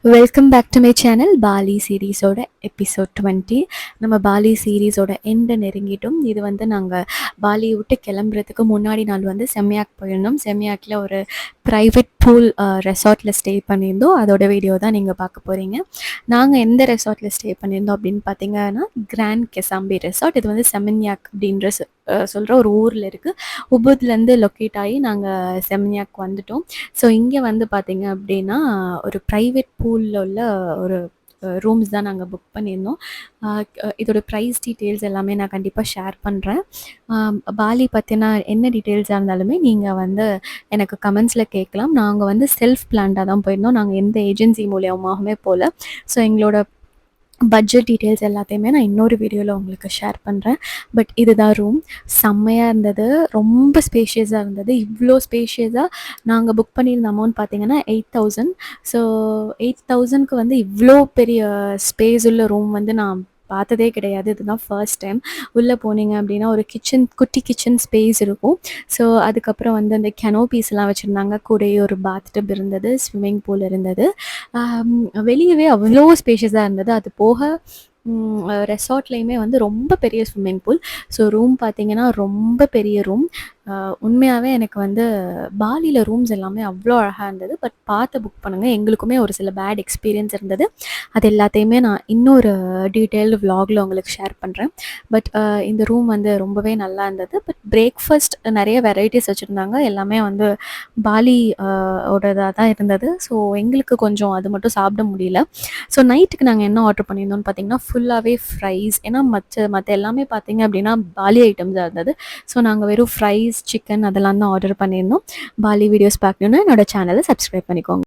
Welcome back to my channel. Bali சீரீஸோட episode 20. நம்ம poly சீரீஸோட எண்டை நெருங்கிட்டோம். இது வந்து நாங்கள் பாலியை விட்டு கிளம்புறதுக்கு முன்னாடி நாள் வந்து செம்யாக் போயிருந்தோம். செம்யாக்கில் ஒரு ப்ரைவேட் பூல் ரெசார்ட்டில் ஸ்டே பண்ணியிருந்தோம். அதோட வீடியோ தான் நீங்கள் பார்க்க போகிறீங்க. நாங்கள் எந்த ரெசார்ட்டில் ஸ்டே பண்ணியிருந்தோம் அப்படின்னு பார்த்தீங்கன்னா, கிராண்ட் கெசாம்பி ரெசார்ட். இது வந்து செமன்யாக் அப்படின்ற சொல்கிற ஒரு ஊரில் இருக்குது. உபுத்லேருந்து லொக்கேட் ஆகி நாங்கள் செமன்யாக் வந்துட்டோம். ஸோ இங்கே வந்து பார்த்தீங்க அப்படின்னா, ஒரு ப்ரைவேட் பூலில் உள்ள ஒரு ரூம்ஸ் தான் நாங்கள் புக் பண்ணியிருந்தோம். இதோட ப்ரைஸ் டீட்டெயில்ஸ் எல்லாமே நான் கண்டிப்பாக ஷேர் பண்ணுறேன். பாலி பற்றின என்ன டீட்டெயில்ஸாக இருந்தாலுமே நீங்கள் வந்து எனக்கு கமெண்ட்ஸில் கேட்கலாம். நாங்கள் வந்து செல்ஃப் பிளான்டாக தான் போயிருந்தோம். நாங்கள் எந்த ஏஜென்சி மூலியமாகவுமே போகல. ஸோ எங்களோட பட்ஜெட் டீட்டெயில்ஸ் எல்லாத்தையுமே நான் இன்னொரு வீடியோவில் உங்களுக்கு ஷேர் பண்ணுறேன். பட் இதுதான் ரூம். செம்மையாக இருந்தது, ரொம்ப ஸ்பேஷியஸாக இருந்தது. இவ்வளோ ஸ்பேஷியஸாக நாங்கள் புக் பண்ணியிருந்த அமௌண்ட் பார்த்தீங்கன்னா 8,000. ஸோ 8,000க்கு வந்து இவ்வளோ பெரிய ஸ்பேஸ் உள்ள ரூம் வந்து நான் பார்த்ததே கிடையாது. இதுதான் ஃபர்ஸ்ட் டைம். உள்ளே போனீங்க அப்படின்னா ஒரு குட்டி கிச்சன் ஸ்பேஸ் இருக்கும். ஸோ அதுக்கப்புறம் வந்து அந்த கெனோபீஸ்லாம் வச்சுருந்தாங்க. கூடயே ஒரு பாத் டப் இருந்தது, ஸ்விம்மிங் பூல் இருந்தது. வெளியவே அவ்வளோ ஸ்பேஷியஸாக இருந்தது. அது போக ரெசார்ட்லேயுமே வந்து ரொம்ப பெரிய ஸ்விம்மிங் பூல். ஸோ ரூம் பார்த்திங்கன்னா ரொம்ப பெரிய ரூம். உண்மையாகவே எனக்கு வந்து பாலியில் ரூம்ஸ் எல்லாமே அவ்வளோ அழகாக இருந்தது. பட் பார்த்து புக் பண்ணுங்கள். எங்களுக்குமே ஒரு சில பேட் எக்ஸ்பீரியன்ஸ் இருந்தது. அது எல்லாத்தையுமே நான் இன்னொரு டீட்டெயில்டு விலாகில் உங்களுக்கு ஷேர் பண்ணுறேன். பட் இந்த ரூம் வந்து ரொம்பவே நல்லா இருந்தது. பட் பிரேக்ஃபாஸ்ட் நிறைய வெரைட்டிஸ் வச்சுருந்தாங்க. எல்லாமே வந்து பாலி ஓடதாக தான் இருந்தது. ஸோ எங்களுக்கு கொஞ்சம் அது மட்டும் சாப்பிட முடியல. ஸோ நைட்டுக்கு நாங்கள் என்ன ஆர்டர் பண்ணியிருந்தோம்னு பார்த்தீங்கன்னா, ஃபுல்லாகவே ஃப்ரைஸ். ஏன்னா மற்ற எல்லாமே பார்த்தீங்க அப்படின்னா பாலி ஐட்டம்ஸாக இருந்தது. ஸோ நாங்கள் வெறும் ஃப்ரைஸ், சிக்கன் அதெல்லாம் தான் ஆர்டர் பண்ணியிருந்தோம். பாலி வீடியோஸ் பார்க்கணுன்னா என்னோட சேனலை சப்ஸ்கிரைப் பண்ணிக்கோங்க.